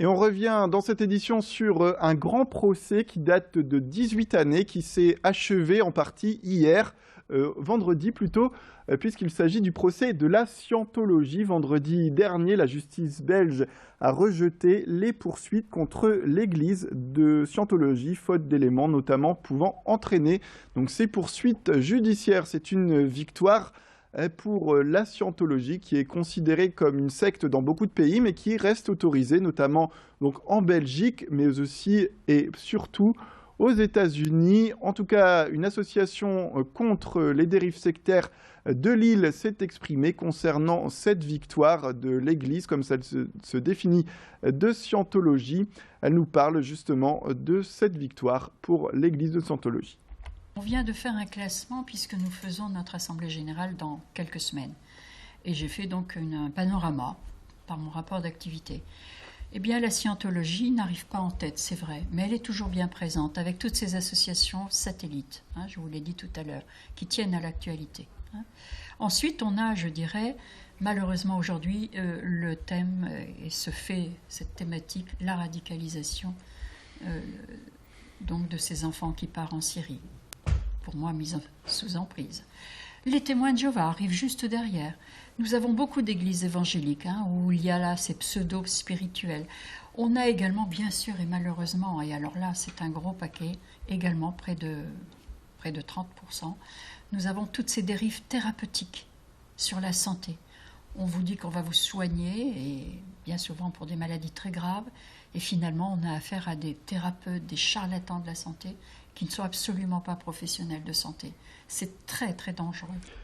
Et on revient dans cette édition sur un grand procès qui date de 18 années, qui s'est achevé en partie hier, vendredi plutôt, puisqu'il s'agit du procès de la scientologie. Vendredi dernier, la justice belge a rejeté les poursuites contre l'église de scientologie, faute d'éléments notamment pouvant entraîner donc ces poursuites judiciaires. C'est une victoire pour la scientologie, qui est considérée comme une secte dans beaucoup de pays, mais qui reste autorisée, notamment donc en Belgique, mais aussi et surtout aux États-Unis. En tout cas, une association contre les dérives sectaires de Lille s'est exprimée concernant cette victoire de l'Église, comme ça se définit, de scientologie. Elle nous parle justement de cette victoire pour l'Église de scientologie. On vient de faire un classement puisque nous faisons notre assemblée générale dans quelques semaines. Et j'ai fait donc un panorama par mon rapport d'activité. Eh bien, la scientologie n'arrive pas en tête, c'est vrai, mais elle est toujours bien présente avec toutes ces associations satellites, je vous l'ai dit tout à l'heure, qui tiennent à l'actualité. Ensuite, on a, je dirais, malheureusement aujourd'hui, le thème, et cette thématique, la radicalisation donc de ces enfants qui partent en Syrie. Pour moi, mise sous emprise. Les témoins de Jéhovah arrivent juste derrière. Nous avons beaucoup d'églises évangéliques où il y a là ces pseudo-spirituels. On a également, bien sûr, et malheureusement, et alors là, c'est un gros paquet, également près de 30%, nous avons toutes ces dérives thérapeutiques sur la santé. On vous dit qu'on va vous soigner, et bien souvent pour des maladies très graves, et finalement, on a affaire à des thérapeutes, des charlatans de la santé, qui ne sont absolument pas professionnels de santé. C'est très, très dangereux.